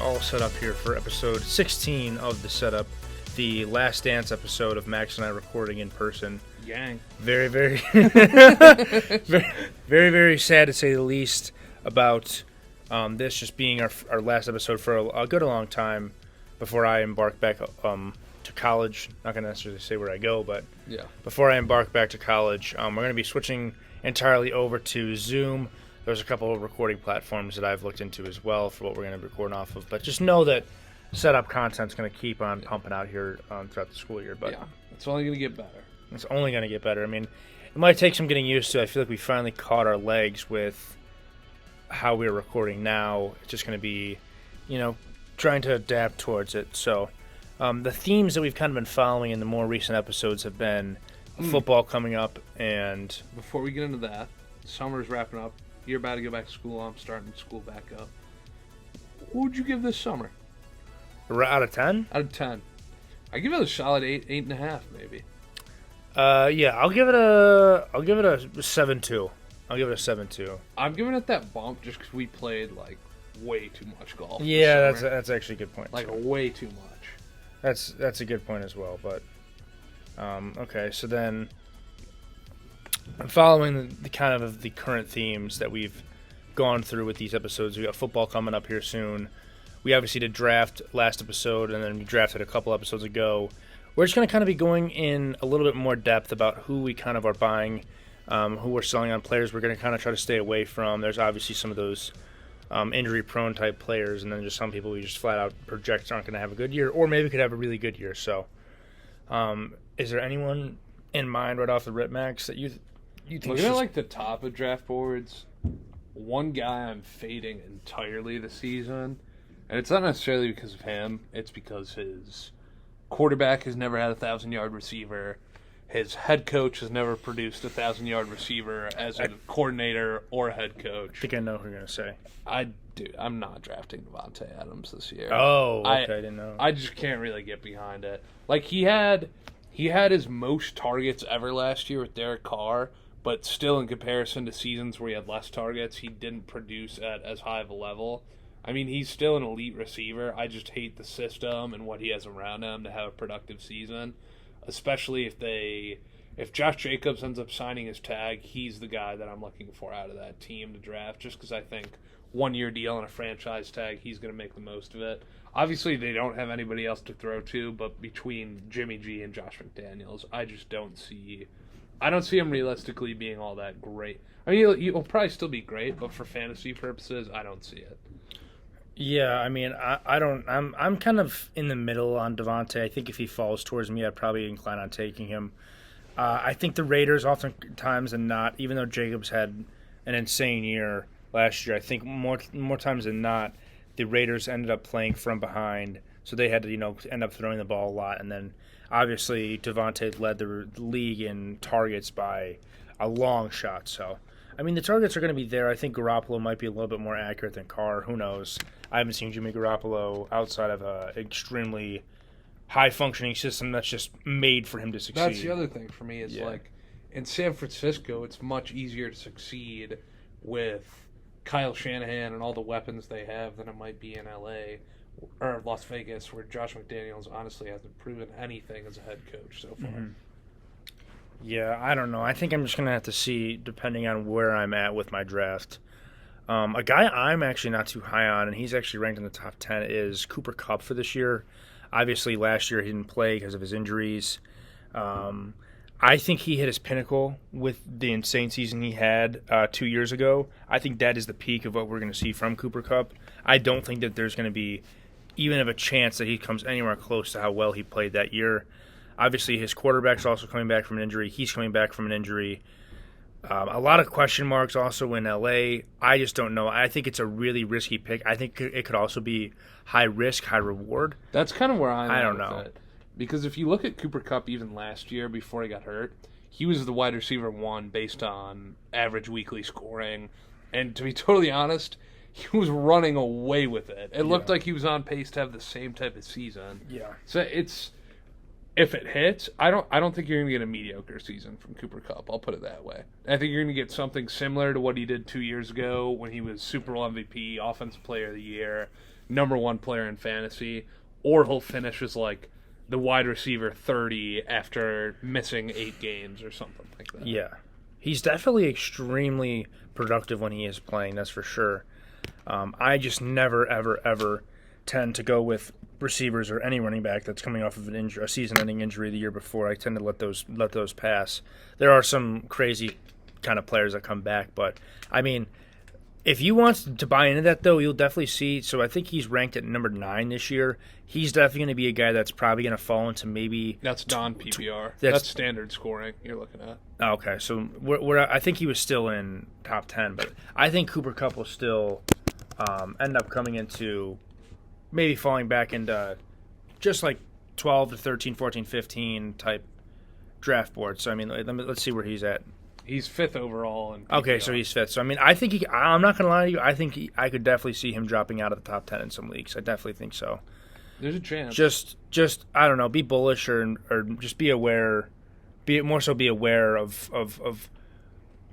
all set up here for episode 16 of The Setup, the last dance episode of Max and I recording in person. Gang. Very, very sad to say the least about this just being our last episode for a good long time before I embark back to college. Not going to necessarily say where I go, but yeah, before I embark back to college, we're going to be switching entirely over to Zoom. There's a couple of recording platforms that I've looked into as well for what we're going to be recording off of. But just know that setup content's going to keep on pumping out here throughout the school year. But yeah, it's only going to get better. It's only going to get better. I mean, it might take some getting used to. I feel like we finally caught our legs with how we're recording now. It's just going to be, trying to adapt towards it. So the themes that we've kind of been following in the more recent episodes have been football coming up. And before we get into that, summer's wrapping up. You're about to go back to school. I'm starting school back up. What would you give this summer? Out of 10? Out of 10. I give it a solid 8.5 maybe. Yeah, I'll give it a 7.2. I'll give it a 7.2. I'm giving it that bump just because we played way too much golf. Yeah, that's actually a good point. Way too much. That's a good point as well. But okay, so then I'm following the kind of the current themes that we've gone through with these episodes. We got football coming up here soon. We obviously did draft last episode, and then we drafted a couple episodes ago. We're just going to kind of be going in a little bit more depth about who we kind of are buying, who we're selling on players we're going to kind of try to stay away from. There's obviously some of those injury-prone type players, and then just some people we just flat-out project aren't going to have a good year, or maybe could have a really good year. So is there anyone in mind right off the rip, Max, that you think? Looking at the top of draft boards, one guy I'm fading entirely this season, and it's not necessarily because of him. It's because his quarterback has never had a 1,000-yard receiver. His head coach has never produced a 1,000-yard receiver as a coordinator or head coach. I think I know who you're going to say. I'm not drafting Davante Adams this year. Oh, okay, I didn't know. I just can't really get behind it. He had his most targets ever last year with Derek Carr, but still in comparison to seasons where he had less targets, he didn't produce at as high of a level. I mean, he's still an elite receiver. I just hate the system and what he has around him to have a productive season, especially if Josh Jacobs ends up signing his tag, he's the guy that I'm looking for out of that team to draft, just because I think 1-year deal and a franchise tag, he's going to make the most of it. Obviously, they don't have anybody else to throw to, but between Jimmy G and Josh McDaniels, I just don't see him realistically being all that great. I mean, he'll probably still be great, but for fantasy purposes, I don't see it. Yeah, I mean, I'm kind of in the middle on Davante. I think if he falls towards me, I'd probably incline on taking him. I think the Raiders, oftentimes than not, even though Jacobs had an insane year last year, I think more times than not, the Raiders ended up playing from behind, so they had to end up throwing the ball a lot, and then obviously Davante led the league in targets by a long shot. So, I mean, the targets are going to be there. I think Garoppolo might be a little bit more accurate than Carr. Who knows? I haven't seen Jimmy Garoppolo outside of an extremely high-functioning system that's just made for him to succeed. That's the other thing for me is, in San Francisco, it's much easier to succeed with Kyle Shanahan and all the weapons they have than it might be in L.A. or Las Vegas, where Josh McDaniels honestly hasn't proven anything as a head coach so far. Mm-hmm. Yeah, I don't know. I think I'm just going to have to see, depending on where I'm at with my draft. A guy I'm actually not too high on, and he's actually ranked in the top 10, is Cooper Kupp for this year. Obviously, last year he didn't play because of his injuries. I think he hit his pinnacle with the insane season he had 2 years ago. I think that is the peak of what we're going to see from Cooper Kupp. I don't think that there's going to be even of a chance that he comes anywhere close to how well he played that year. Obviously, his quarterback's also coming back from an injury. He's coming back from an injury. A lot of question marks also in L.A. I just don't know. I think it's a really risky pick. I think it could also be high risk, high reward. That's kind of where I'm I at don't with know. it. Because if you look at Cooper Kupp even last year before he got hurt, he was the wide receiver 1 based on average weekly scoring. And to be totally honest, he was running away with it. It looked like he was on pace to have the same type of season. Yeah. So if it hits, I don't think you're going to get a mediocre season from Cooper Kupp. I'll put it that way. I think you're going to get something similar to what he did 2 years ago when he was Super Bowl MVP, Offensive Player of the Year, number one player in fantasy, or he'll finish as like the wide receiver 30 after missing 8 games or something like that. Yeah. He's definitely extremely productive when he is playing, that's for sure. I just never, ever, ever tend to go with receivers or any running back that's coming off of a season-ending injury the year before. I tend to let those pass. There are some crazy kind of players that come back, but I mean, if you want to buy into that, though, you'll definitely see. So I think he's ranked at number 9 this year. He's definitely going to be a guy that's probably going to fall into maybe. That's non-PPR. That's standard scoring you're looking at. Okay, so I think he was still in top 10, but I think Cooper Kupp will still end up coming into maybe falling back into just like 12 to 13, 14, 15 type draft board. So I mean, let's see where he's at. He's 5th overall. Okay, so he's 5th. So I mean, I think I'm not gonna lie to you. I think I could definitely see him dropping out of the top 10 in some leagues. I definitely think so. There's a chance. Just I don't know. Be bullish or just be aware. Be aware of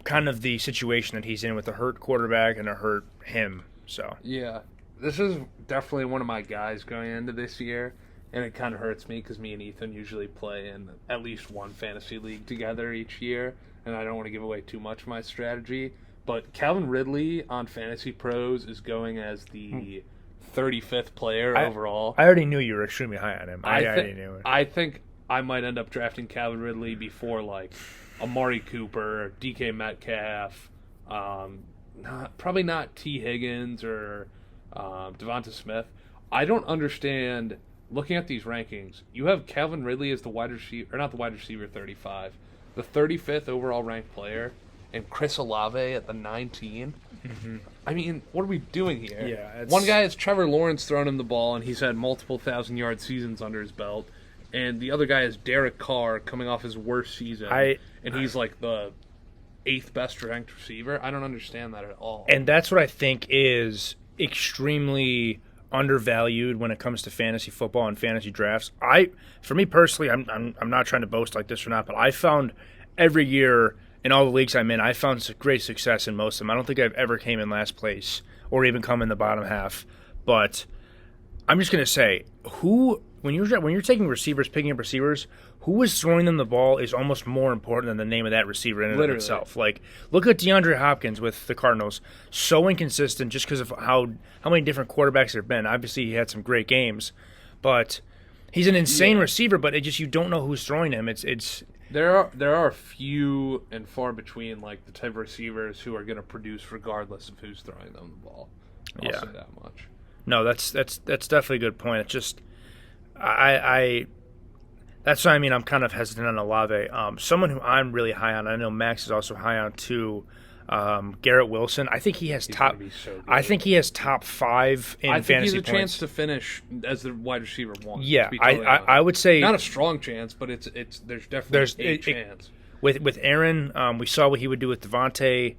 kind of the situation that he's in with a hurt quarterback and a hurt him. So yeah, this is definitely one of my guys going into this year. And it kind of hurts me because me and Ethan usually play in at least one fantasy league together each year, and I don't want to give away too much of my strategy. But Calvin Ridley on Fantasy Pros is going as the 35th player overall. I already knew you were extremely high on him. I already knew it. I think I might end up drafting Calvin Ridley before like Amari Cooper, DK Metcalf, probably not T. Higgins or Davante Smith. I don't understand. Looking at these rankings, you have Calvin Ridley as the wide receiver, or not the wide receiver 35, the 35th overall ranked player, and Chris Olave at the 19. Mm-hmm. I mean, what are we doing here? Yeah, one guy is Trevor Lawrence throwing him the ball, and he's had multiple 1,000-yard seasons under his belt, and the other guy is Derek Carr coming off his worst season, and he's like the 8th best ranked receiver. I don't understand that at all. And that's what I think is extremely undervalued when it comes to fantasy football and fantasy drafts. For me personally, I'm not trying to boast like this or not, but I found every year in all the leagues I'm in, I found great success in most of them. I don't think I've ever came in last place or even come in the bottom half. But I'm just gonna say, when you're taking receivers, picking up receivers, who is throwing them the ball is almost more important than the name of that receiver in and of itself. Like, look at DeAndre Hopkins with the Cardinals. So inconsistent just because of how many different quarterbacks there have been. Obviously, he had some great games, but he's an insane receiver. But you don't know who's throwing him. There are few and far between like the type of receivers who are going to produce regardless of who's throwing them the ball. I'll say that much. No, that's definitely a good point. It's just that's what I mean. I'm kind of hesitant on Olave. Someone who I'm really high on, I know Max is also high on too. Garrett Wilson. I think he has top. I think he has top 5 in fantasy points. I think he's a chance to finish as the wide receiver 1. Yeah, I would say not a strong chance, but there's definitely a chance. With Aaron, we saw what he would do with Davante.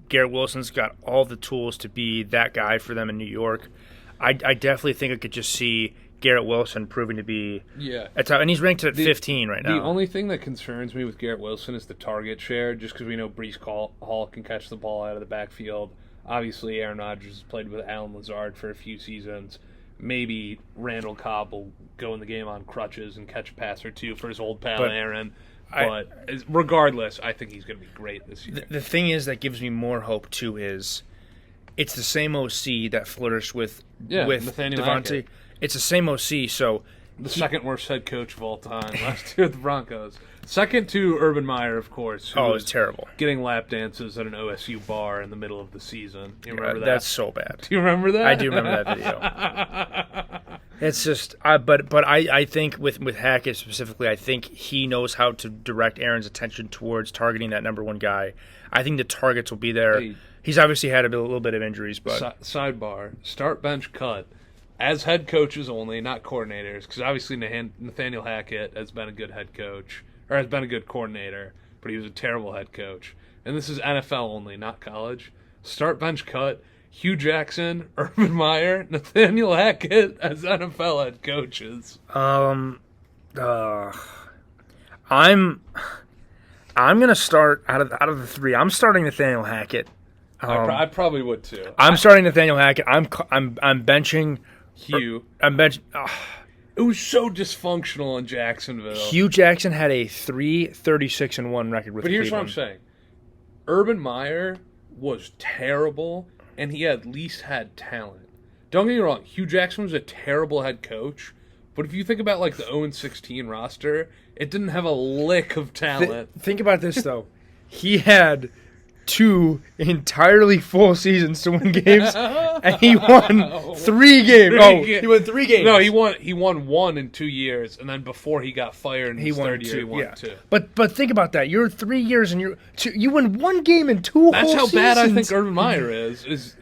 Garrett Wilson's got all the tools to be that guy for them in New York. I definitely think I could just see Garrett Wilson proving to be and he's ranked at 15 right now. The only thing that concerns me with Garrett Wilson is the target share, just because we know Breece Hall can catch the ball out of the backfield. Obviously, Aaron Rodgers has played with Alan Lazard for a few seasons. Maybe Randall Cobb will go in the game on crutches and catch a pass or two for his old pal Aaron. But regardless, I think he's going to be great this year. The thing is that gives me more hope too is it's the same OC that flourished with Nathaniel Davante. Hackett. It's the same OC, so the second worst head coach of all time last year with the Broncos. Second to Urban Meyer, of course. It was terrible. Getting lap dances at an OSU bar in the middle of the season. You remember that? That's so bad. Do you remember that? I do remember that video. It's just, but I think with Hackett specifically, I think he knows how to direct Aaron's attention towards targeting that number 1 guy. I think the targets will be there. Hey, he's obviously had a little bit of injuries, but sidebar: start, bench, cut. As head coaches only, not coordinators, because obviously Nathaniel Hackett has been a good head coach, or has been a good coordinator, but he was a terrible head coach. And this is NFL only, not college. Start, bench, cut. Hugh Jackson, Urban Meyer, Nathaniel Hackett as NFL head coaches. I'm gonna start out of the 3. I'm starting Nathaniel Hackett. I probably would too. I'm starting Nathaniel Hackett. I'm benching Hugh. I'm bench. It was so dysfunctional in Jacksonville. Hugh Jackson had a 3-36-1 record with Cleveland. But here's what I'm saying. Urban Meyer was terrible, and he at least had talent. Don't get me wrong. Hugh Jackson was a terrible head coach, but if you think about like the 0-16 roster, it didn't have a lick of talent. Think about this, though. He had 2 entirely full seasons to win games, and he won 3 games. He won 3 games. No, he won 1 in 2 years, and then before he got fired in his third year, he won 2. But think about that. You're 3 years, and you win 1 game in 2 whole seasons. That's how bad I think Urban Meyer is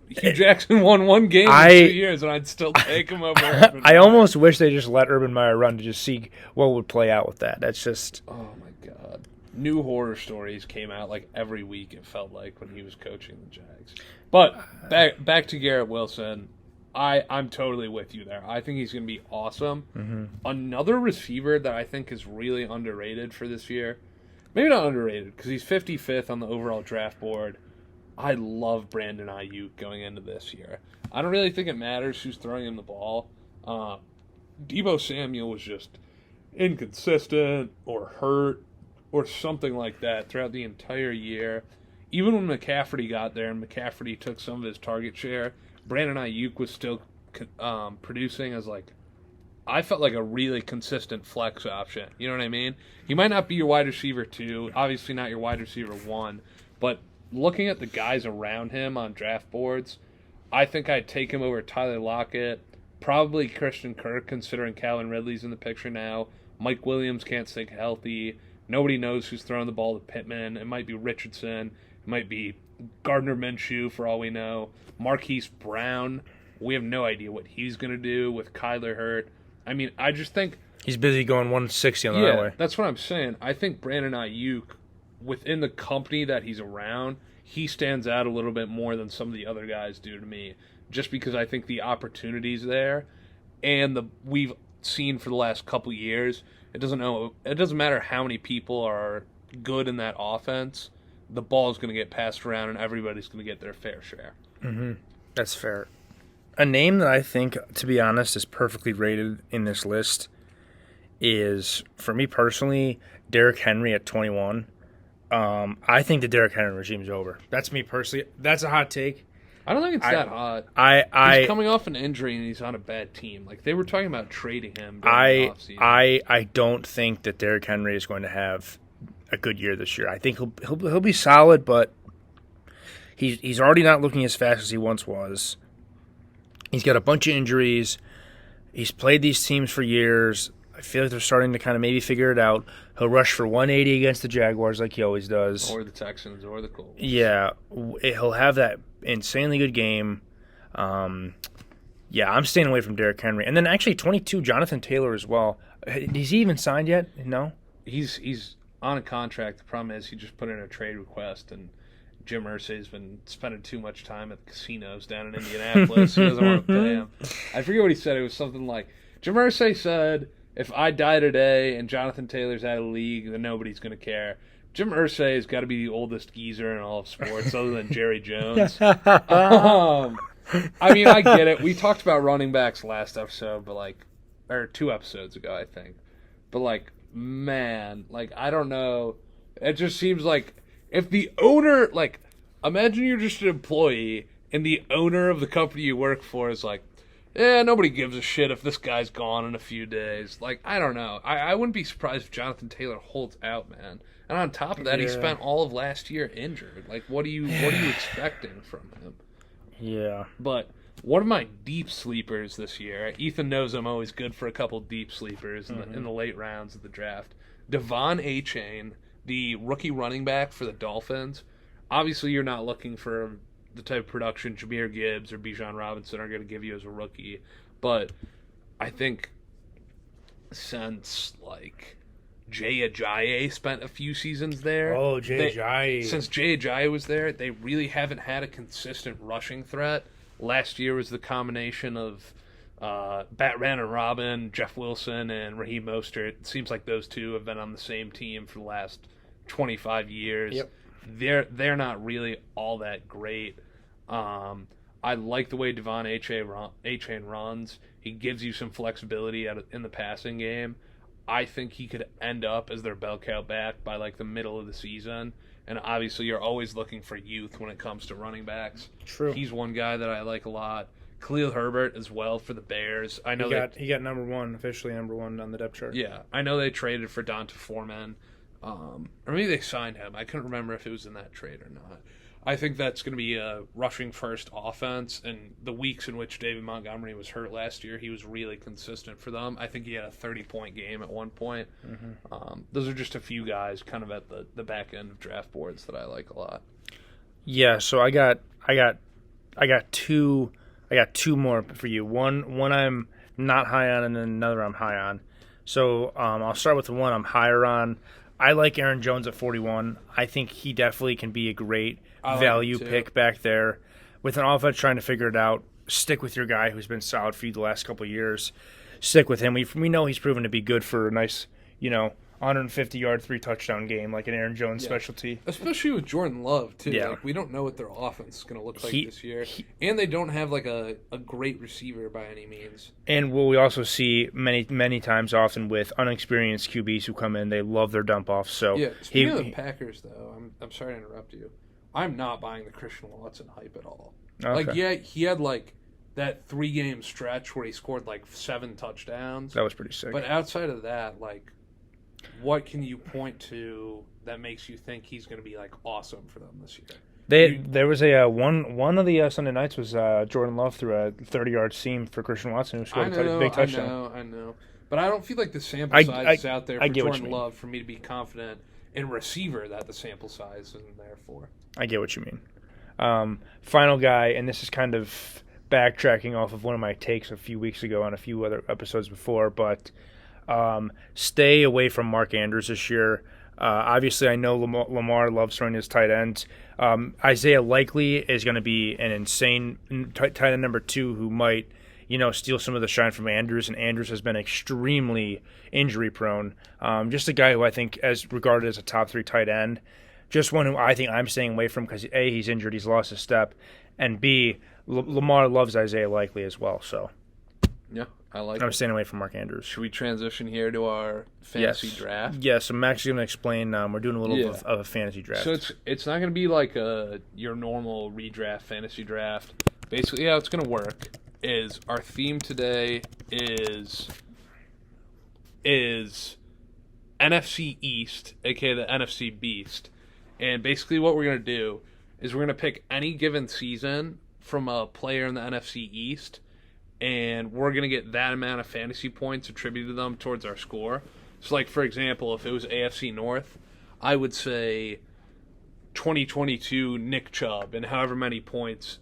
Hugh Jackson won 1 game in 2 years, and I'd still take him over Urban I Meyer. almost wish they just let Urban Meyer run to just see what would play out with that. That's just... Oh, my God. New horror stories came out like every week, it felt like, when he was coaching the Jags. But back to Garrett Wilson, I'm totally with you there. I think he's going to be awesome. Mm-hmm. Another receiver that I think is really underrated for this year, maybe not underrated because he's 55th on the overall draft board. I love Brandon Ayuk going into this year. I don't really think it matters who's throwing him the ball. Deebo Samuel was just inconsistent or hurt or something like that throughout the entire year. Even when McCaffrey got there and McCaffrey took some of his target share, Brandon Ayuk was still producing as I felt like a really consistent flex option. You know what I mean? He might not be your wide receiver 2, obviously not your wide receiver 1, but looking at the guys around him on draft boards, I think I'd take him over Tyler Lockett, probably Christian Kirk, considering Calvin Ridley's in the picture now. Mike Williams can't stay healthy. Nobody knows who's throwing the ball to Pittman. It might be Richardson. It might be Gardner Minshew, for all we know. Marquise Brown. We have no idea what he's going to do with Kyler hurt. I mean, I just think... He's busy going 160 on the highway. That's what I'm saying. I think Brandon Ayuk, within the company that he's around, he stands out a little bit more than some of the other guys do to me, just because I think the opportunity's there, and we've seen for the last couple years, it doesn't matter how many people are good in that offense, the ball is going to get passed around and everybody's going to get their fair share. Mm-hmm. That's fair. A name that I think, to be honest, is perfectly rated in this list is, for me personally, Derrick Henry at 21. I think the Derrick Henry regime is over. That's me personally. That's a hot take. I don't think it's that hot. He's coming off an injury and he's on a bad team. Like, they were talking about trading him during the offseason. I don't think that Derrick Henry is going to have a good year this year. I think he'll be solid, but he's already not looking as fast as he once was. He's got a bunch of injuries. He's played these teams for years. I feel like they're starting to kind of maybe figure it out. He'll rush for 180 against the Jaguars like he always does. Or the Texans or the Colts. Yeah, he'll have that insanely good game. Yeah, I'm staying away from Derrick Henry. And then actually 22, Jonathan Taylor as well. Is he even signed yet? No? He's on a contract. The problem is he just put in a trade request, and Jim Irsay's been spending too much time at the casinos down in Indianapolis. He doesn't want to pay him. I forget what he said. It was something like, Jim Irsay said, if I die today and Jonathan Taylor's out of the league, then nobody's going to care. Jim Irsay has got to be the oldest geezer in all of sports other than Jerry Jones. I mean, I get it. We talked about running backs last episode, or 2 episodes ago, I think. But, man, I don't know. It just seems like if the owner, imagine you're just an employee and the owner of the company you work for is like, nobody gives a shit if this guy's gone in a few days. I don't know. I wouldn't be surprised if Jonathan Taylor holds out, man. And on top of that, he spent all of last year injured. What are you expecting from him? Yeah. But one of my deep sleepers this year, Ethan knows I'm always good for a couple deep sleepers in the late rounds of the draft. Devon Achane, the rookie running back for the Dolphins. Obviously, you're not looking for the type of production Jahmyr Gibbs or Bijan Robinson are going to give you as a rookie. But I think since, Jay Ajayi spent a few seasons there. Oh, Jay Ajayi. Since Jay Ajayi was there, they really haven't had a consistent rushing threat. Last year was the combination of Batman and Robin, Jeff Wilson, and Raheem Mostert. It seems like those two have been on the same team for the last 25 years. Yep. they're not really all that great. I like the way Davante A-Chain runs. He gives you some flexibility in the passing game. I think he could end up as their bell cow back by like the middle of the season. And obviously, you're always looking for youth when it comes to running backs. True. He's one guy that I like a lot. Khalil Herbert as well for the Bears. I know he got number one, officially number one on the depth chart. Yeah, I know they traded for Donta Foreman, or maybe they signed him. I couldn't remember if it was in that trade or not. I think that's going to be a rushing first offense, and the weeks in which David Montgomery was hurt last year, he was really consistent for them. I think he had a 30-point game at one point. Those are just a few guys kind of at the back end of draft boards that I like a lot. Yeah, so I got two more for you. One I'm not high on, and then another I'm high on. So I'll start with the one I'm higher on. I like Aaron Jones at 41. I think he definitely can be a great value pick back there. With an offense trying to figure it out, stick with your guy who's been solid for you the last couple of years. Stick with him. We know he's proven to be good for a nice, 150-yard, 3-touchdown game, like an Aaron Jones specialty. Especially with Jordan Love, too. Yeah. Like, we don't know what their offense is going to look like this year. And they don't have, like, a great receiver by any means. And what we also see many times often with unexperienced QBs who come in, they love their dump-off. So yeah, speaking of the Packers, though, I'm sorry to interrupt you. I'm not buying the Christian Watson hype at all. Okay. Like, yeah, he had, like, that 3-game stretch where he scored, like, 7 touchdowns. That was pretty sick. But outside of that, like, what can you point to that makes you think he's going to be like awesome for them this year? There was a one of the Sunday nights was Jordan Love threw a 30-yard seam for Christian Watson who scored a big touchdown. I know, but I don't feel like the sample size is out there for Jordan Love for me to be confident in receiver that the sample size isn't there for. I get what you mean. Final guy, and this is kind of backtracking off of one of my takes a few weeks ago on a few other episodes before, but. Stay away from Mark Andrews this year. Obviously, I know Lamar loves throwing his tight ends. Isaiah Likely is going to be an insane tight end number 2 who might, steal some of the shine from Andrews, and Andrews has been extremely injury prone. Just a guy who I think is regarded as a top 3 tight end. Just one who I think I'm staying away from because A, he's injured, he's lost his step, and B, Lamar loves Isaiah Likely as well. So yeah. I'm staying away from Mark Andrews. Should we transition here to our fantasy draft? Yes, I'm actually going to explain. We're doing a little bit of a fantasy draft. So it's not going to be like your normal redraft fantasy draft. Basically, how it's going to work is our theme today is NFC East, aka the NFC Beast. And basically what we're going to do is we're going to pick any given season from a player in the NFC East, and we're going to get that amount of fantasy points attributed to them towards our score. So, like, for example, if it was AFC North, I would say 2022 Nick Chubb, and however many points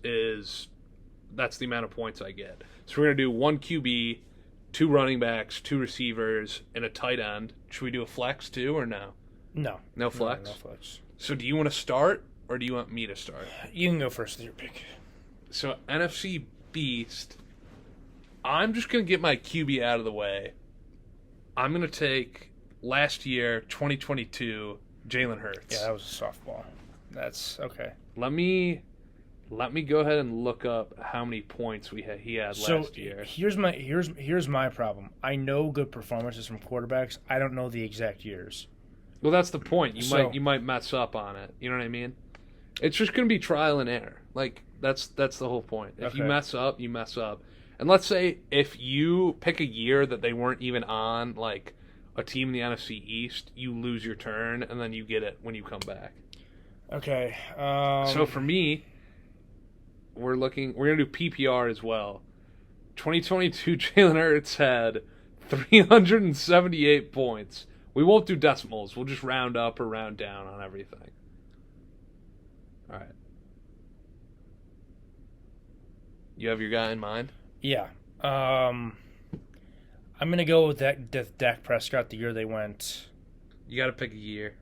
that's the amount of points I get. So we're going to do 1 QB, 2 running backs, 2 receivers, and a tight end. Should we do a flex too, or no? No. No flex? No flex. So do you want to start, or do you want me to start? You can go first with your pick. So NFC Beast, I'm just going to get my QB out of the way. I'm going to take last year, 2022, Jalen Hurts. Yeah, that was a softball. That's okay. Let me go ahead and look up how many points he had last year. Here's my problem. I know good performances from quarterbacks. I don't know the exact years. Well, that's the point. You might mess up on it. You know what I mean? It's just going to be trial and error. Like that's the whole point. If you mess up, you mess up. And let's say if you pick a year that they weren't even on, like a team in the NFC East, you lose your turn, and then you get it when you come back. Okay. So for me, we're going to do PPR as well. 2022 Jalen Hurts had 378 points. We won't do decimals. We'll just round up or round down on everything. All right. You have your guy in mind? Yeah. I'm going to go with Dak Prescott the year they went. You got to pick a year.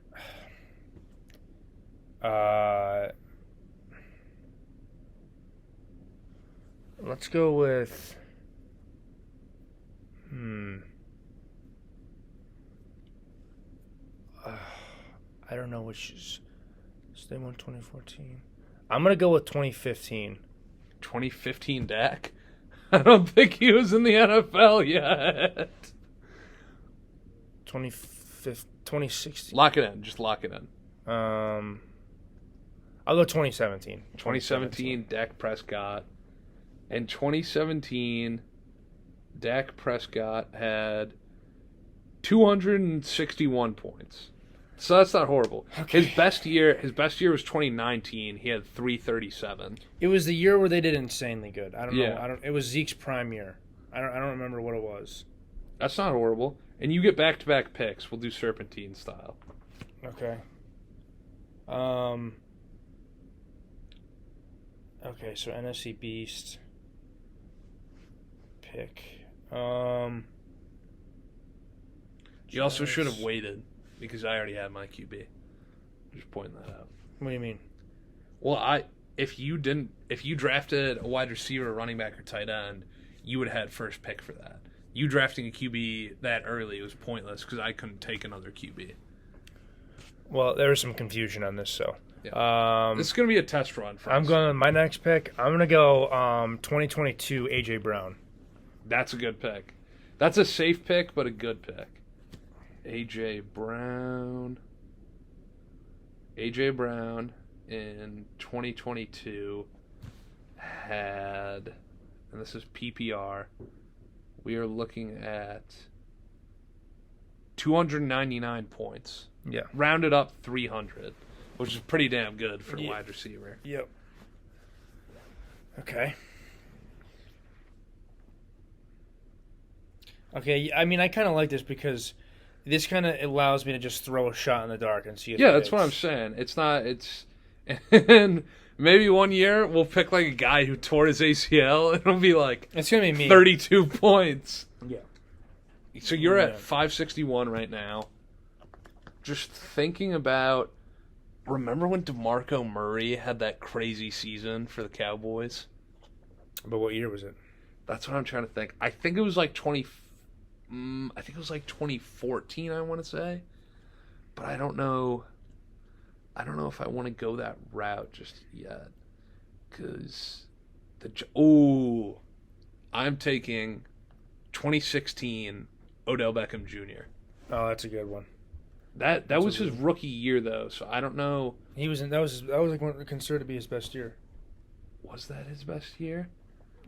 Let's go with. I don't know which is So they won 2014. I'm going to go with 2015. 2015 Dak? I don't think he was in the NFL yet. 2016. Lock it in. Just lock it in. I'll go 2017. 2017, Dak Prescott. In 2017, Dak Prescott had 261 points. So that's not horrible. Okay. His best year was 2019. He had 337. It was the year where they did insanely good. I don't know. Yeah. It was Zeke's prime year. I don't remember what it was. That's not horrible. And you get back-to-back picks. We'll do serpentine style. Okay. Okay, so NFC Beast pick. You also should have waited because I already had my QB. Just pointing that out. What do you mean? Well, if you drafted a wide receiver, running back, or tight end, you would have had first pick for that. You drafting a QB that early was pointless because I couldn't take another QB. Well, there was some confusion on this, so. Yeah. This is going to be a test run for us. I'm going my next pick. I'm going to go 2022 AJ Brown. That's a good pick. That's a safe pick, but a good pick. AJ Brown in 2022 had, and this is PPR, we are looking at 299 points. Yeah. Rounded up 300, which is pretty damn good for a wide receiver. Yep. Okay. Okay, I mean, I kind of like this because this kind of allows me to just throw a shot in the dark and see if Yeah, that's what I'm saying. And maybe one year we'll pick like a guy who tore his ACL and it'll be like it's going to be me. 32 points. Yeah. So you're at 561 right now. Just thinking about, remember when DeMarco Murray had that crazy season for the Cowboys? But what year was it? That's what I'm trying to think. I think it was like 2014, I want to say. But I don't know if I want to go that route just yet. Because I'm taking 2016 Odell Beckham Jr. Oh, that's a good one. That was his rookie year though, so I don't know. He was that was like considered to be his best year. Was that his best year?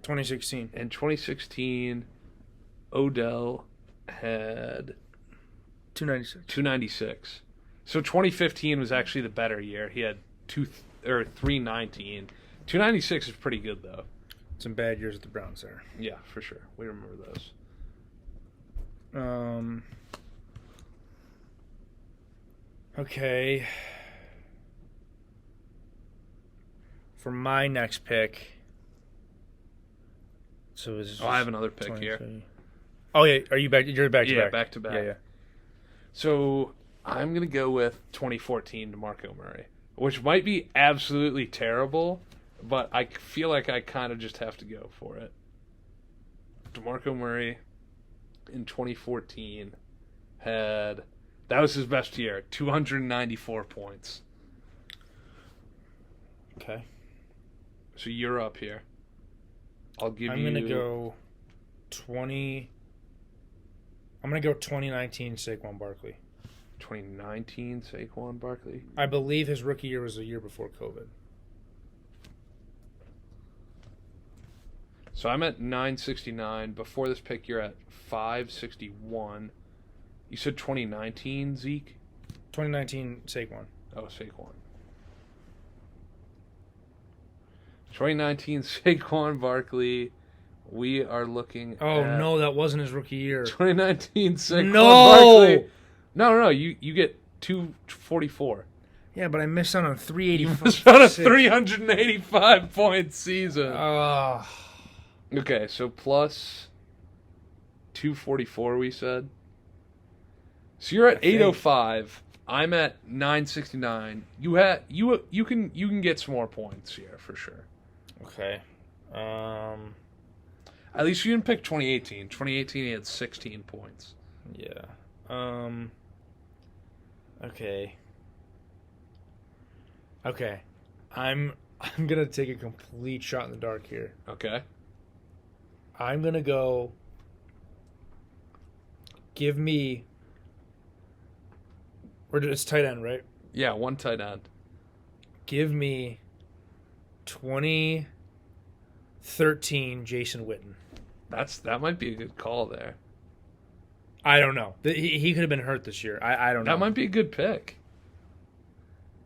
2016. In 2016, Odell had 296. So 2015 was actually the better year. He had 319. 296 is pretty good though. Some bad years at the Browns there. Yeah, for sure. We remember those. Okay. For my next pick. So I have another pick here. Oh yeah, are you back? You're back to back. Yeah, back to back. Yeah. So I'm gonna go with 2014 DeMarco Murray, which might be absolutely terrible, but I feel like I kind of just have to go for it. DeMarco Murray in 2014 that was his best year, 294 points. Okay. So you're up here. I'm going to go 2019 Saquon Barkley. 2019 Saquon Barkley. I believe his rookie year was the year before COVID. So I'm at 969. Before this pick, you're at 561. You said 2019, Zeke? 2019 Saquon. Oh, Saquon. 2019 Saquon Barkley. We are looking at... no, that wasn't his rookie year. 2019 Saquon No! Barkley. No. You get 244. Yeah, but I missed out on 385. It's on a 385-point season. Oh. Okay, so plus 244, we said. So you're at 805. I'm at 969. You can get some more points here for sure. Okay. At least you didn't pick 2018. 2018 he had 16 points. Yeah. Okay. Okay. I'm gonna take a complete shot in the dark here. Okay. I'm gonna go. Give me. It's tight end, right? Yeah, one tight end. Give me 2013 Jason Witten. That might be a good call there. I don't know. He could have been hurt this year. I don't know. That might be a good pick.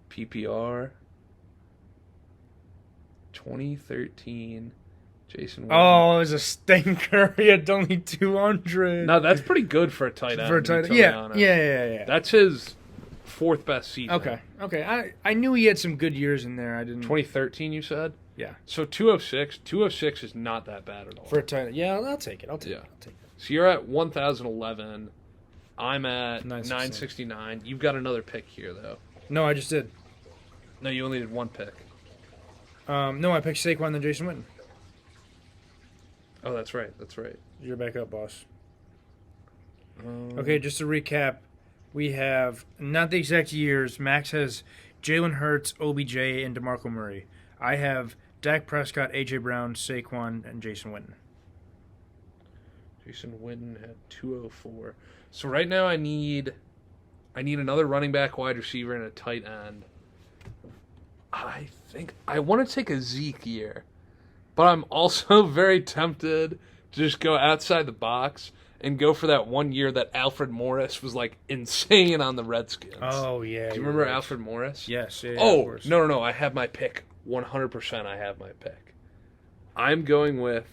PPR 2013 Jason Witten. Oh, it was a stinker. He had only 200. No, that's pretty good for a tight end. For a tight end. Yeah. That's his fourth best season. Okay. I knew he had some good years in there. I didn't. 2013, you said? Yeah. So 206. 206 is not that bad at all. For a tight end. Yeah, I'll take it. I'll take it. So you're at 1,011. I'm at 969. 969. You've got another pick here, though. No, I just did. No, you only did one pick. No, I picked Saquon and Jason Witten. Oh, that's right. You're back up, boss. Okay, just to recap, we have not the exact years. Max has Jalen Hurts, OBJ, and DeMarco Murray. I have Dak Prescott, AJ Brown, Saquon, and Jason Witten. Jason Witten had 204. So right now I need another running back, wide receiver, and a tight end. I think I want to take a Zeke year, but I'm also very tempted to just go outside the box and go for that one year that Alfred Morris was like insane on the Redskins. Oh yeah. Do you remember Alfred Morris? Yes. Yeah, oh of course. no! I have my pick. 100%. I have my pick. I'm going with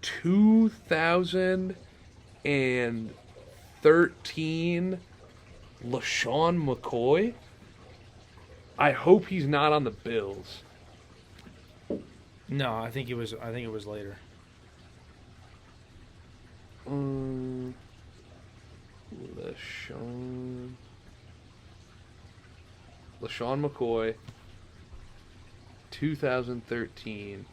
2013 LaShawn McCoy. I hope he's not on the Bills. No, I think it was later. LaShawn McCoy, 2013.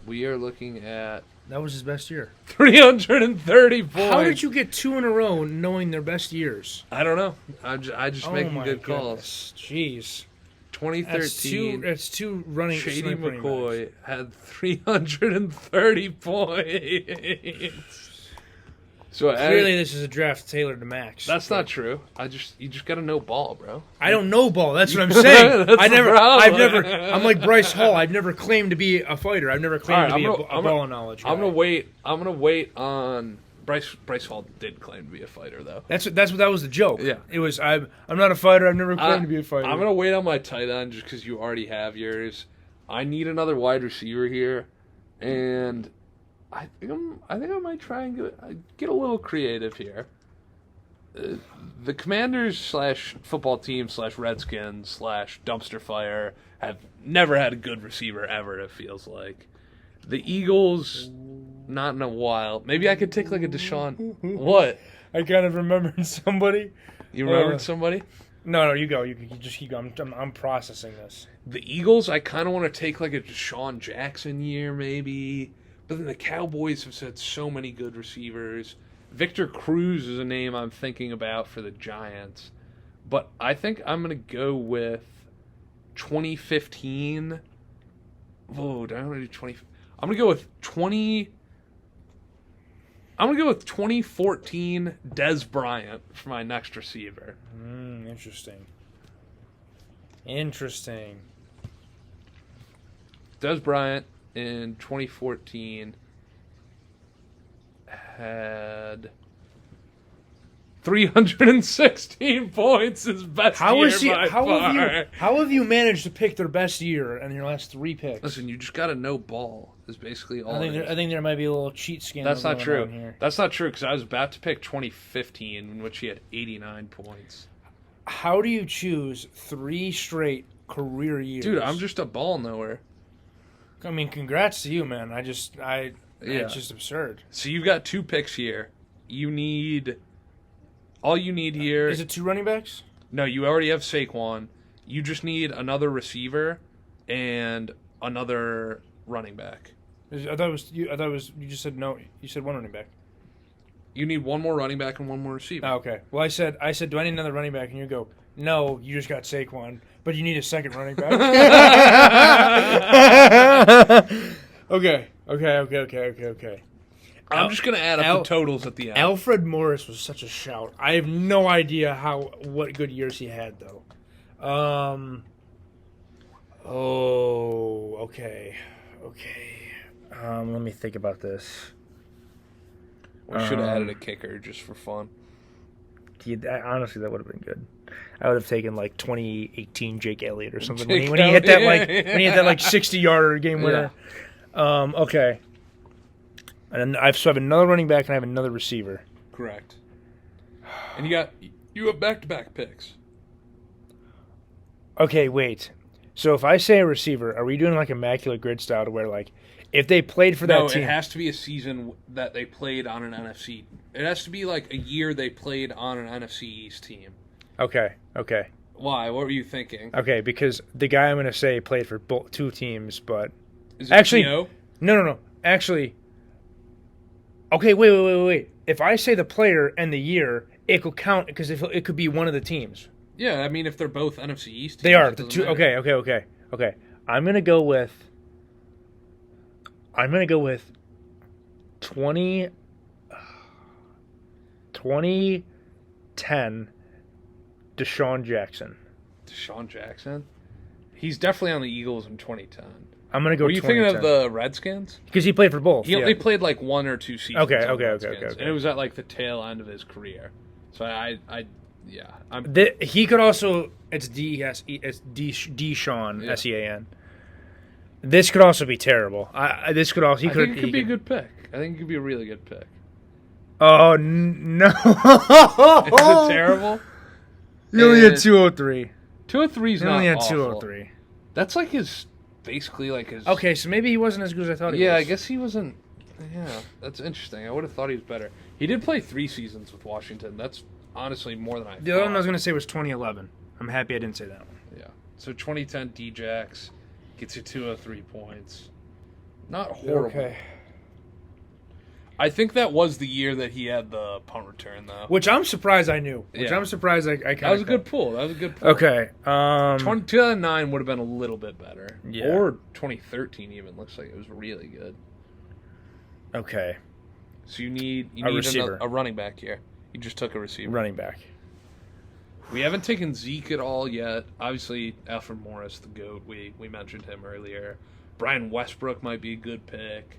We are looking at That was his best year. 330 points. How did you get two in a row knowing their best years? I don't know. I just making good goodness. calls. Jeez. 2013. That's two running. Shady McCoy had 330 points. So clearly, this is a draft tailored to Max. That's not true. You just got to know ball, bro. I don't know ball. That's what I'm saying. I've never. I'm like Bryce Hall. I've never claimed to be a fighter. I've never claimed to be a ball knowledge guy. I'm gonna wait on Bryce Hall did claim to be a fighter though. That was the joke. Yeah. It was I'm not a fighter. I've never claimed to be a fighter. I'm gonna wait on my tight end just because you already have yours. I need another wide receiver here, and I think I might try and get a little creative here. The Commanders / football team / Redskins / dumpster fire have never had a good receiver ever. It feels like the Eagles, not in a while. Maybe I could take like a Deshaun. What? I kind of remembered somebody. You remembered somebody? No, you go. You just keep going. I'm processing this. The Eagles, I kind of want to take like a Deshaun Jackson year, maybe. But then the Cowboys have said so many good receivers. Victor Cruz is a name I'm thinking about for the Giants. But I think I'm going to go with 2015. Whoa, do I want to do 20? I'm going to go with 2014 Dez Bryant for my next receiver. Interesting. Dez Bryant in 2014 had 316 points, his best year by far. How have you managed to pick their best year in your last three picks? Listen, you just got to know ball is basically all. I think there might be a little cheat scandal. That's not true. Here. That's not true because I was about to pick 2015, in which he had 89 points. How do you choose 3 straight career years? Dude, I'm just a ball knower. I mean, congrats to you, man. It's just absurd. So you've got 2 picks here. All you need here... Is it 2 running backs? No, you already have Saquon. You just need another receiver and another running back. I thought it was you just said no. You said 1 running back. You need one more running back and one more receiver. Oh, okay. Well, I said, do I need another running back? And you go, no, you just got Saquon, but you need a second running back. Okay. I'm just going to add up the totals at the end. Alfred Morris was such a shout. I have no idea what good years he had, though. Okay. Let me think about this. We should have added a kicker just for fun. Honestly, that would have been good. I would have taken like 2018 Jake Elliott or something Jake when he hit that like 60-yarder game winner. Yeah. Okay. And I have another running back and I have another receiver. Correct. And you have back-to-back picks. Okay, wait. So if I say a receiver, are we doing like immaculate grid style to where like if they played for that team? No, it has to be a season that they played on an NFC. It has to be like a year they played on an NFC East team. Okay. Why? What were you thinking? Okay, because the guy I'm going to say played for both two teams, but Is it actually, T.O.? No. Actually, okay, wait. If I say the player and the year, it could count because it could be one of the teams. Yeah, I mean, if they're both NFC East teams, They are it the doesn't two. matter. Okay. I'm gonna go with 2010 Deshaun Jackson. Deshaun Jackson? He's definitely on the Eagles in 2010. I'm gonna go. Were you thinking of the Redskins? Because he played for both. He only played like one or two seasons. Okay. on the Redskins, and it was at like the tail end of his career. So He could also. It's Deshaun Sean. This could also be terrible. This could also. I think it could be a good pick. I think it could be a really good pick. Oh no! Is it terrible? You only had 203. 203 is You not only had awful. 203. That's like basically like his. Okay, so maybe he wasn't as good as I thought he was. Yeah, I guess he wasn't. Yeah, that's interesting. I would have thought he was better. He did play 3 seasons with Washington. That's honestly more than I thought. The other one I was going to say was 2011. I'm happy I didn't say that one. Yeah. So 2010 D-Jax gets you 203 points. Not horrible. Okay. I think that was the year that he had the punt return, though. Which I'm surprised I knew. Yeah. That was a good pull. Okay. 2009 would have been a little bit better. Yeah. Or 2013 even. Looks like it was really good. Okay. So you need receiver. a running back here. You just took a receiver. Running back. We haven't taken Zeke at all yet. Obviously, Alfred Morris, the GOAT. We mentioned him earlier. Brian Westbrook might be a good pick.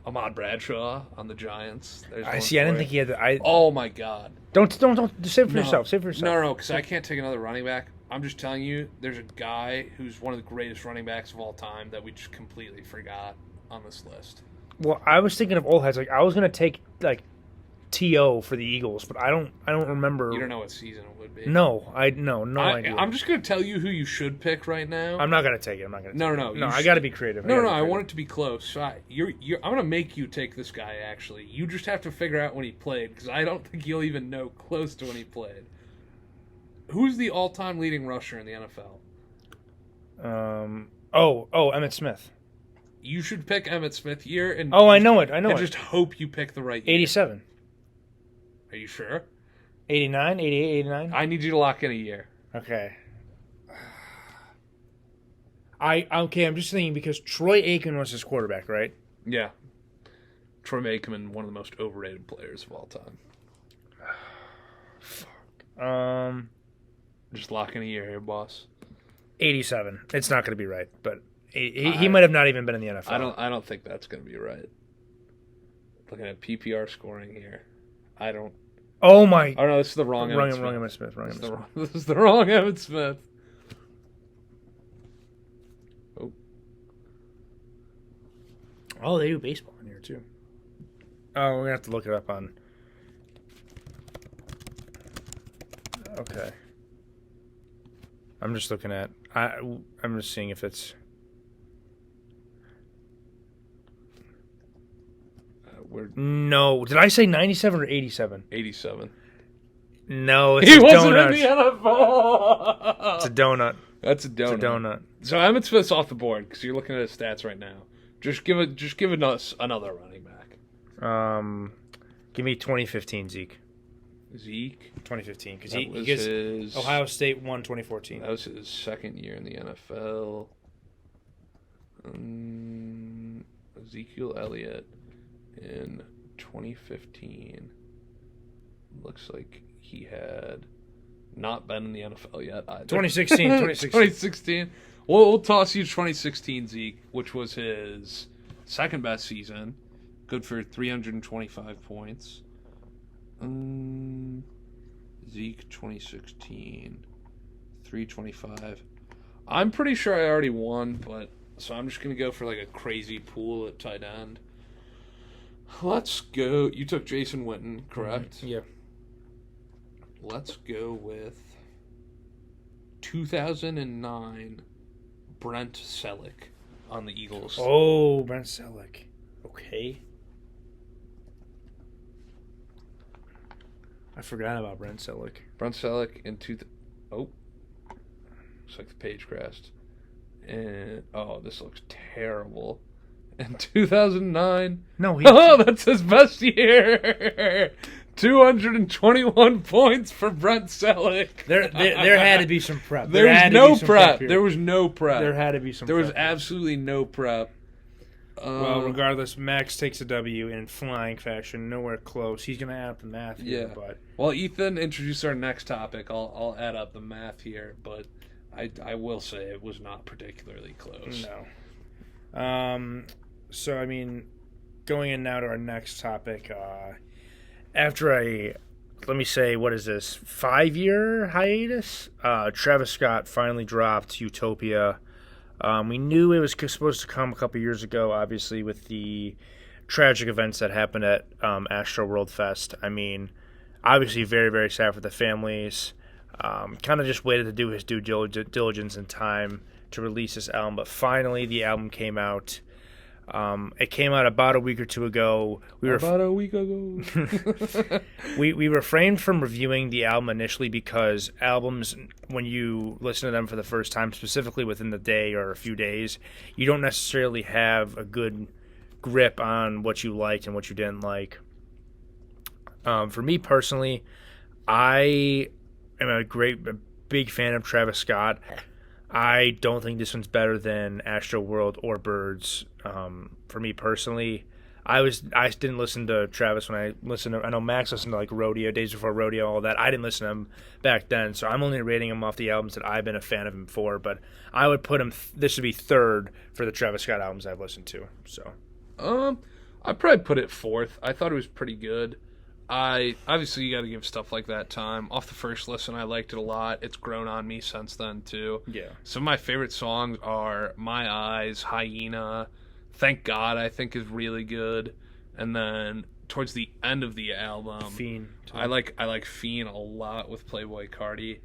Ahmad Bradshaw on the Giants. I didn't think he had the. Oh my God! Don't save it for yourself. Save it for yourself. No, because I can't take another running back. I'm just telling you, there's a guy who's one of the greatest running backs of all time that we just completely forgot on this list. Well, I was thinking of old heads. Like I was gonna take like T.O. for the Eagles, but I don't remember. You don't know what season it would be. No idea. I'm just gonna tell you who you should pick right now. I'm not gonna take it. No. I got to be creative. No. I want it to be close. So I'm gonna make you take this guy. Actually, you just have to figure out when he played because I don't think you'll even know close to when he played. Who's the all-time leading rusher in the NFL? Emmitt Smith. You should pick Emmitt Smith year and. Oh, I know it. Just hope you pick the right year. 87. Are you sure? 89, 88, 89? I need you to lock in a year. Okay. I'm just thinking because Troy Aikman was his quarterback, right? Yeah. Troy Aikman, one of the most overrated players of all time. Fuck. Just lock in a year here, boss. 87. It's not going to be right, but he might have not even been in the NFL. I don't think that's going to be right. Looking at PPR scoring here, I don't. Oh my! Oh no, this is the wrong Emmitt Smith. Wrong Emmitt Smith. This is the wrong Emmitt Smith. Oh, they do baseball in here too. Oh, we're gonna have to look it up on. Okay. I'm just looking at. I'm just seeing if it's. No, did I say 97 or 87? 87. No, it's he a wasn't donut. in the NFL. It's a donut. That's a donut. It's a donut. So Emmitt Smith's off the board because you're looking at his stats right now. Just give us another running back. Give me 2015 Zeke. Zeke. 2015 because That he was gets his. Ohio State won 2014. That was his second year in the NFL. Ezekiel Elliott in 2015. Looks like he had not been in the NFL yet either. 2016. 2016. We'll toss you 2016 Zeke, which was his second best season. Good for 325 points. Zeke 2016. 325. I'm pretty sure I already won, but so I'm just going to go for like a crazy pool at tight end. Let's go. You took Jason Witten, correct? Yeah. Let's go with 2009 Brent Selleck on the Eagles. Oh, Brent Selleck. Okay. I forgot about Brent Selleck. Brent Selleck in looks like the page crashed. And this looks terrible. In 2009. No, that's his best year. 221 points for Brent Selleck. There had to be some prep. There was no prep. There was no prep. There had to be some There prep. was absolutely no prep. Well, regardless, Max takes a W in flying fashion. Nowhere close. He's going to add up the math here. Yeah. But Well, Ethan introduced our next topic. I'll add up the math here, but I will say it was not particularly close. No. So, I mean, going in now to our next topic, after let me say, what is this, 5-year hiatus? Travis Scott finally dropped Utopia. We knew it was supposed to come a couple years ago, obviously, with the tragic events that happened at Astro World Fest. I mean, obviously very, very sad for the families. Kind of just waited to do his due diligence in time to release this album, but finally the album came out. It came out about a week or two ago. About a week ago. We refrained from reviewing the album initially because albums, when you listen to them for the first time, specifically within the day or a few days, you don't necessarily have a good grip on what you liked and what you didn't like. For me personally, I am a big fan of Travis Scott. I don't think this one's better than Astro World or Birds. For me personally, I didn't listen to Travis when I listened to. I know Max listened to like Rodeo, Days Before Rodeo, all that. I didn't listen to him back then, so I'm only rating him off the albums that I've been a fan of him for. But I would put him. This would be third for the Travis Scott albums I've listened to. So, I'd probably put it fourth. I thought it was pretty good. Obviously you got to give stuff like that time. Off the first listen, I liked it a lot. It's grown on me since then too. Yeah. Some of my favorite songs are My Eyes, Hyena, Thank God I think is really good, and then towards the end of the album, Fiend. I like Fiend a lot with Playboi Carti.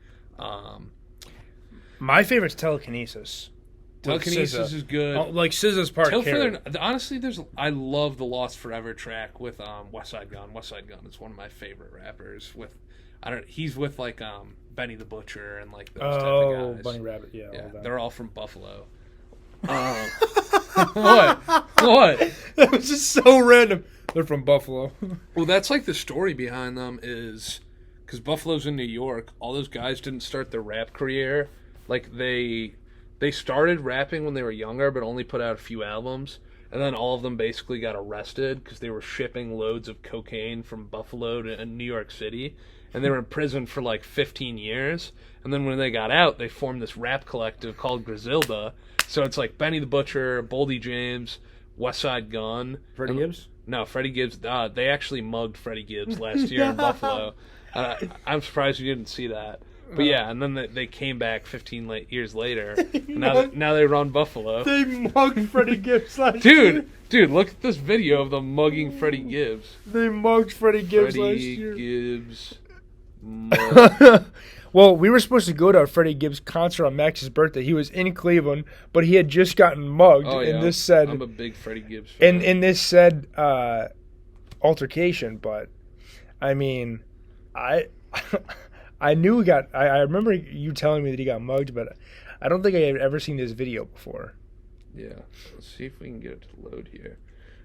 My favorite's Telekinesis. Telekinesis is good. Like SZA's part. Honestly, I love the Lost Forever track with Westside Gunn. Westside Gunn is one of my favorite rappers. He's with like Benny the Butcher and like those type of guys. Bunny Rabbit, yeah. Yeah, they're all from Buffalo. What? That was just so random. They're from Buffalo. Well, that's like the story behind them is because Buffalo's in New York. All those guys didn't start their rap career. Like they started rapping when they were younger, but only put out a few albums. And then all of them basically got arrested because they were shipping loads of cocaine from Buffalo to New York City. And they were in prison for like 15 years. And then when they got out, they formed this rap collective called Griselda. So it's like Benny the Butcher, Boldy James, Westside Gunn. Freddie Gibbs? No, Freddie Gibbs. They actually mugged Freddie Gibbs last year in Buffalo. I'm surprised you didn't see that. But yeah, and then they came back 15 years later. Now they run Buffalo. They mugged Freddie Gibbs last year. Dude, look at this video of them mugging Freddie Gibbs. They mugged Freddie Gibbs last year. Freddie Gibbs. Well, we were supposed to go to a Freddie Gibbs concert on Max's birthday. He was in Cleveland, but he had just gotten mugged. Oh, yeah. And this said, I'm a big Freddie Gibbs fan. In this said altercation, but I mean, I knew he got. I remember you telling me that he got mugged, but I don't think I had ever seen this video before. Yeah, let's see if we can get it to load here.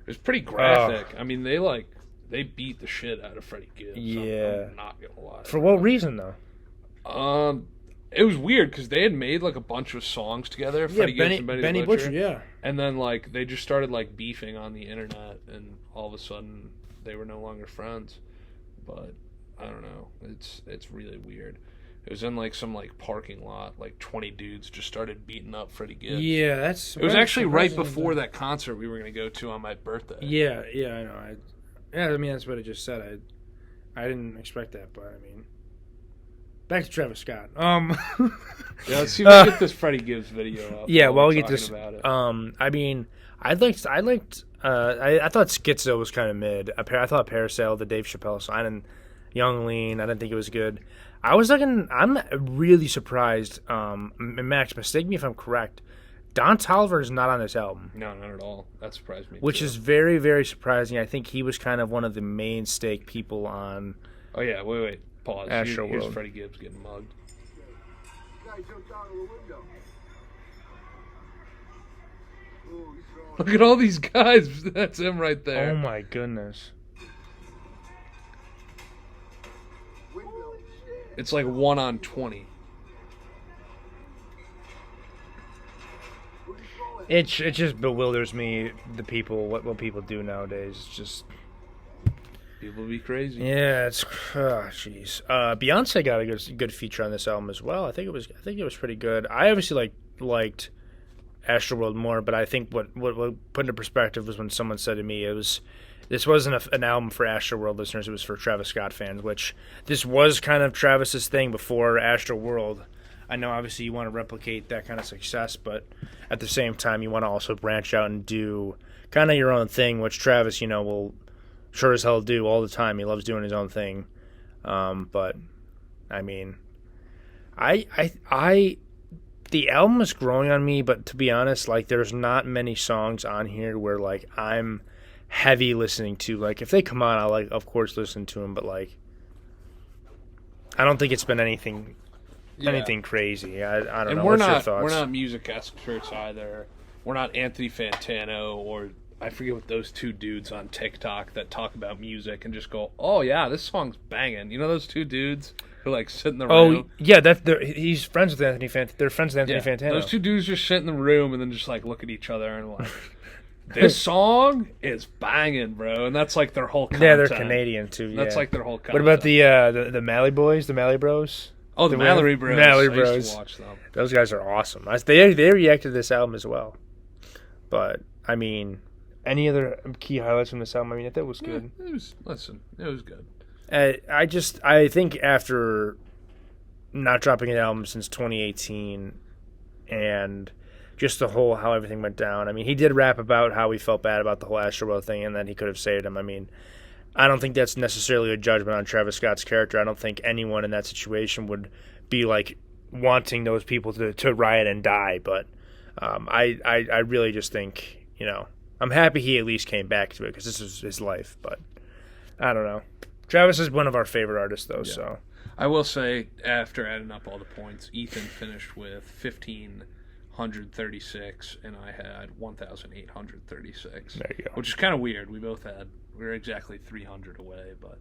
It was pretty graphic. I mean, they beat the shit out of Freddie Gibbs. Yeah. I'm not gonna lie. For what reason though? It was weird because they had made like a bunch of songs together. Freddie Gibbs and Benny the Butcher. Yeah. And then like they just started like beefing on the internet, and all of a sudden they were no longer friends. But I don't know. It's really weird. It was in like some like parking lot. Like 20 dudes just started beating up Freddie Gibbs. Yeah, It was actually right before that concert we were gonna go to on my birthday. Yeah, I know. I mean that's what I just said. I didn't expect that, but I mean, back to Travis Scott. Yeah, let's see if we get this Freddie Gibbs video up. Yeah, while we get talking this. about it. I mean, I thought Schizo was kind of mid. I thought Parasail, the Dave Chappelle song, and Young Lean, I didn't think it was good. I'm really surprised. Max, mistake me if I'm correct. Don Toliver is not on this album. No, not at all. That surprised me. Which is very, very surprising. I think he was kind of one of the main stake people on. Oh yeah, wait. Pause. Here's World. Freddie Gibbs getting mugged. Guy jumped out of the window. Oh, he's throwing. Look at all these guys. That's him right there. Oh my goodness. Window. It's like 1 on 20. Who'd he throw it? It just bewilders me, the people, what people do nowadays. It's just. People be crazy. Yeah, it's jeez. Beyonce got a good feature on this album as well. I think it was pretty good. I obviously liked Astroworld more, but I think what put into perspective was when someone said to me this wasn't an album for Astroworld listeners. It was for Travis Scott fans, which this was kind of Travis's thing before Astroworld. I know obviously you want to replicate that kind of success, but at the same time you want to also branch out and do kind of your own thing, which Travis, will sure as hell do all the time. He loves doing his own thing. But I mean, the album is growing on me, but to be honest, like there's not many songs on here where like I'm heavy listening to. Like if they come on, I'll of course listen to them, but like I don't think it's been anything crazy. I don't And know. we're What's your not thoughts? music experts either. We're not Anthony Fantano or I forget what those two dudes on TikTok that talk about music and just go, "Oh yeah, this song's banging." You know those two dudes who like sit in the room. Oh yeah, he's friends with Anthony Fantano. They're friends with Anthony Fantano. Those two dudes just sit in the room and then just like look at each other and like, "This song is banging, bro," and that's like their whole content. Yeah, they're Canadian too. Yeah. That's like their whole content. What about the Malley Boys, the Malley Bros? Oh, the Mallory Bros. Mallory I Bros. used to watch them. Those guys are awesome. They reacted to this album as well. But I mean, any other key highlights from this album? I mean, I thought it was good. It was good. I think after not dropping an album since 2018 and just the whole how everything went down. I mean, he did rap about how he felt bad about the whole Astroworld thing and that he could have saved him. I mean, I don't think that's necessarily a judgment on Travis Scott's character. I don't think anyone in that situation would be like wanting those people to riot and die. But I really just think, I'm happy he at least came back to it because this is his life. But I don't know. Travis is one of our favorite artists, though. Yeah. So I will say, after adding up all the points, Ethan finished with 1,536, and I had 1,836. There you go. Which is kind of weird. We were exactly 300 away, but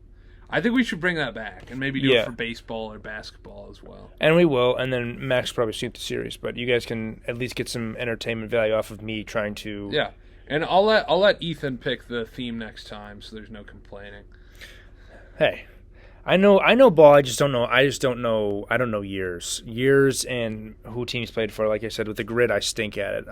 I think we should bring that back and maybe do it for baseball or basketball as well. And we will, and then Max will probably see the series, but you guys can at least get some entertainment value off of me trying to. Yeah, and I'll let Ethan pick the theme next time, so there's no complaining. Hey, I know ball. I don't know. I don't know years and who teams played for. Like I said, with the grid, I stink at it.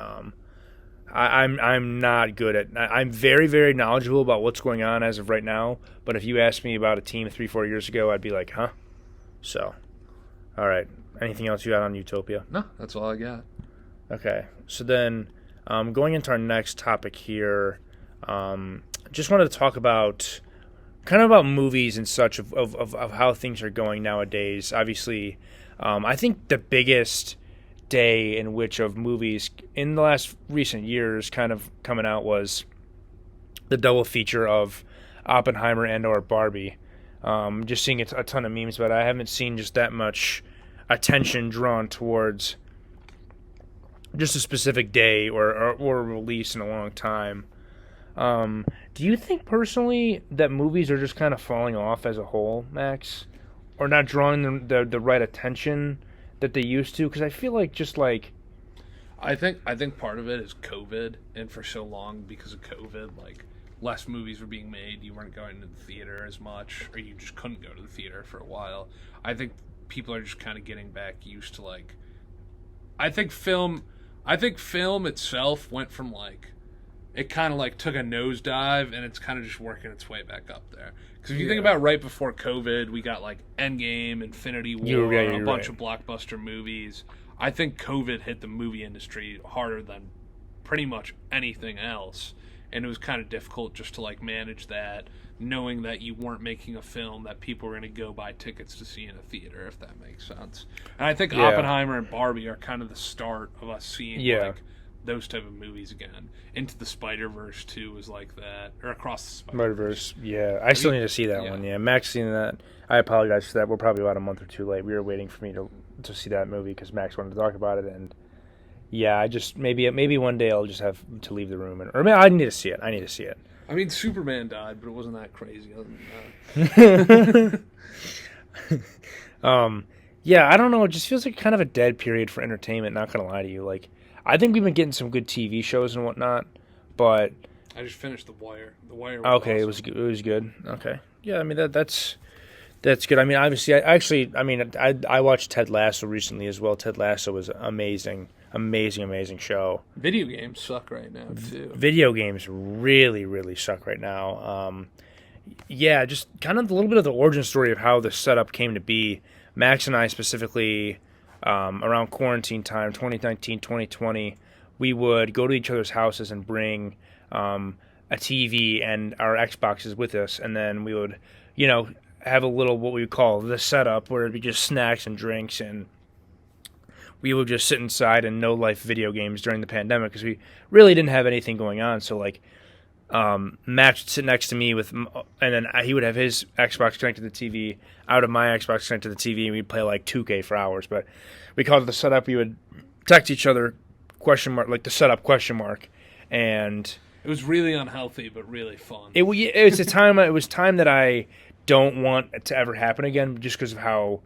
I'm not good at. I'm very, very knowledgeable about what's going on as of right now. But if you asked me about a team 3-4 years ago, I'd be like, huh? So, all right. Anything else you got on Utopia? No, that's all I got. Okay. So then, going into our next topic here, just wanted to talk about movies and such of how things are going nowadays. Obviously, I think the biggest day in which of movies in the last recent years kind of coming out was the double feature of Oppenheimer and or Barbie. Just seeing a ton of memes, but I haven't seen just that much attention drawn towards just a specific day or release in a long time. Do you think personally that movies are just kind of falling off as a whole, Max, or not drawing the right attention that they used to? Because I feel like just like I think part of it is COVID, and for so long because of COVID, like less movies were being made. You weren't going to the theater as much, or you just couldn't go to the theater for a while. I think people are just kind of getting back used to like. I think film. I think film itself went from like. It kind of like took a nosedive, and it's kind of just working its way back up there. Because if you think about right before COVID, we got like Endgame, Infinity War, a bunch of blockbuster movies. I think COVID hit the movie industry harder than pretty much anything else, and it was kind of difficult just to like manage that, knowing that you weren't making a film that people were going to go buy tickets to see in a theater, if that makes sense. And I think Oppenheimer and Barbie are kind of the start of us seeing like those type of movies again. Into the Spider-Verse 2 was like that, or Across the Spider-Verse. Yeah. I still need to see that one. Yeah, Max seen that. I apologize for that. We're probably about a month or two late. We were waiting for me to see that movie because Max wanted to talk about it, and yeah, I just maybe one day I'll just have to leave the room, or maybe I need to see it. I mean, Superman died, but it wasn't that crazy other than that. Yeah, I don't know. It just feels like kind of a dead period for entertainment. Not gonna lie to you, like. I think we've been getting some good TV shows and whatnot, but I just finished The Wire. The Wire. Was okay, awesome. It was good. Okay, yeah, I mean that's good. I mean, obviously, I watched Ted Lasso recently as well. Ted Lasso was amazing show. Video games suck right now too. Video games really suck right now. Yeah, just kind of a little bit of the origin story of how the setup came to be. Max and I specifically. Around quarantine time, 2019, 2020, we would go to each other's houses and bring a TV and our Xboxes with us, and then we would, have a little what we would call the setup, where it'd be just snacks and drinks, and we would just sit inside and no life video games during the pandemic because we really didn't have anything going on. So like. Max would sit next to me and then he would have his Xbox connected to the TV. I would have my Xbox connected to the TV, and we'd play like 2K for hours. But we called it the setup. We would text each other like the setup ? And it was really unhealthy, but really fun. It was a time. It was time that I don't want it to ever happen again, just because of how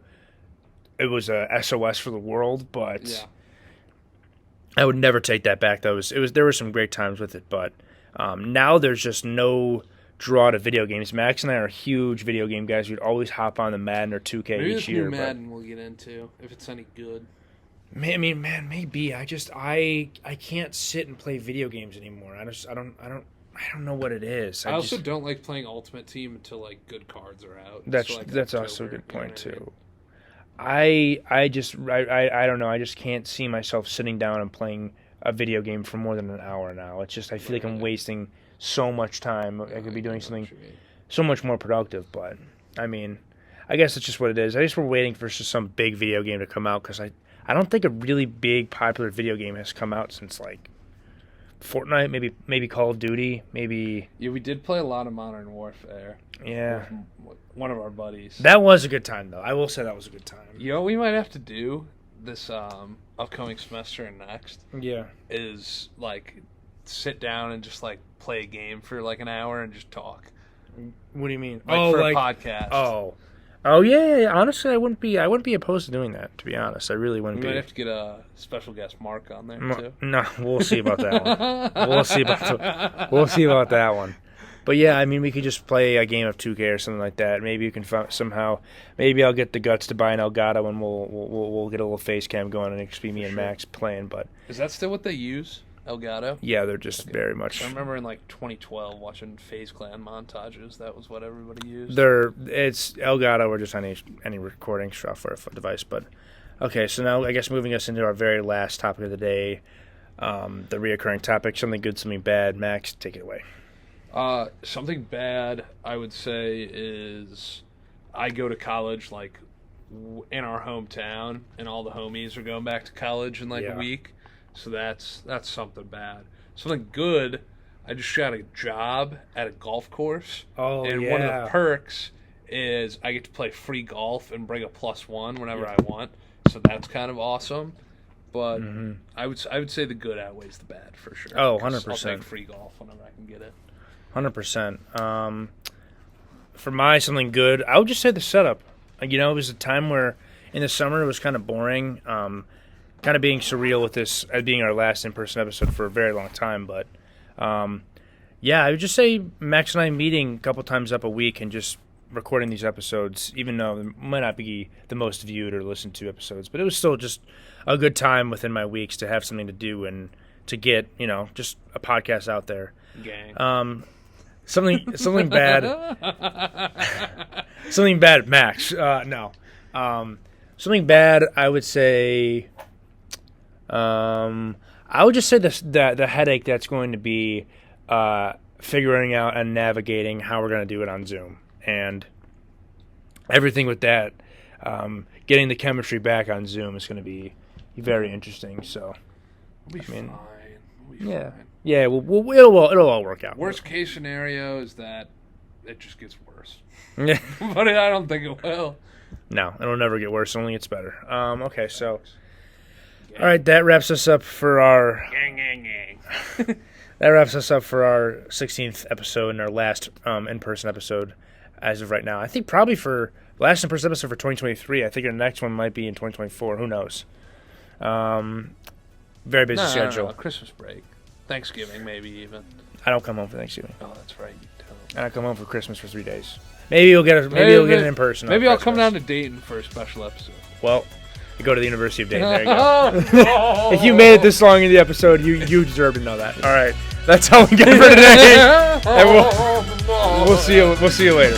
it was a SOS for the world. But I would never take that back. There were some great times with it, but. Now there's just no draw to video games. Max and I are huge video game guys. We'd always hop on the Madden or 2K maybe each year. Maybe Madden we'll get into if it's any good. I mean, man, maybe. I can't sit and play video games anymore. I don't know what it is. I also don't like playing Ultimate Team until like good cards are out. That's also a good point too. I don't know. I just can't see myself sitting down and playing a video game for more than an hour now. It's just I feel like I'm wasting so much time. I could be doing something so much more productive, but I mean, I guess it's just what it is. I guess we're waiting for just some big video game to come out because I don't think a really big popular video game has come out since like Fortnite, maybe Call of Duty, maybe. Yeah, we did play a lot of Modern Warfare. Yeah. With one of our buddies. That was a good time though. I will say that was a good time. You know what we might have to do this upcoming semester and next is like sit down and just like play a game for like an hour and just talk. What do you mean? For a podcast. Oh yeah. Honestly, I wouldn't be opposed to doing that. To be honest, I really wouldn't be. We might have to get a special guest Mark on there too. No, we'll see about that one. We'll see about that one. But yeah, I mean, we could just play a game of 2K or something like that. Maybe you can somehow. Maybe I'll get the guts to buy an Elgato, and we'll get a little face cam going, and it just be me and Max playing. But is that still what they use, Elgato? Yeah, they're just very much. I remember in like 2012 watching FaZe Clan montages. That was what everybody used. It's Elgato or just any recording software device. But okay, so now I guess moving us into our very last topic of the day, the reoccurring topic: something good, something bad. Max, take it away. Something bad, I would say, is I go to college like in our hometown, and all the homies are going back to college in like a week. So that's something bad. Something good, I just got a job at a golf course. Oh, and one of the perks is I get to play free golf and bring a +1 whenever I want. So that's kind of awesome. But I would say the good outweighs the bad for sure. Oh, 100%. I'll take free golf whenever I can get it. 100%. For my something good, I would just say the setup. It was a time where in the summer it was kind of boring, kind of being surreal with this being our last in-person episode for a very long time. But yeah, I would just say Max and I meeting a couple times up a week and just recording these episodes, even though they might not be the most viewed or listened to episodes, but it was still just a good time within my weeks to have something to do and to get, just a podcast out there. Gang. Something bad. Something bad, Max. No. Something bad, I would say. I would just say the headache that's going to be figuring out and navigating how we're going to do it on Zoom and everything with that. Getting the chemistry back on Zoom is going to be very interesting. So, We'll be fine. We'll be yeah. fine. Yeah, it'll all work out. Worst case scenario is that it just gets worse. Yeah. But I don't think it will. No, it'll never get worse. It only gets better. Okay, so all right, that wraps us up for our Gang. that wraps us up for our 16th episode and our last in-person episode as of right now. I think probably for last in-person episode for 2023. I think our next one might be in 2024. Who knows? Very busy schedule. No, Christmas break. Thanksgiving, maybe even. I don't come home for Thanksgiving. Oh, that's right. You don't. I don't come home for Christmas for 3 days. Maybe you'll get it in person. Maybe on I'll come Christmas. down to Dayton for a special episode. Well, you go to the University of Dayton. There you go. If you made it this long in the episode, you deserve to know that. All right, that's all we got for today. And we'll see you later.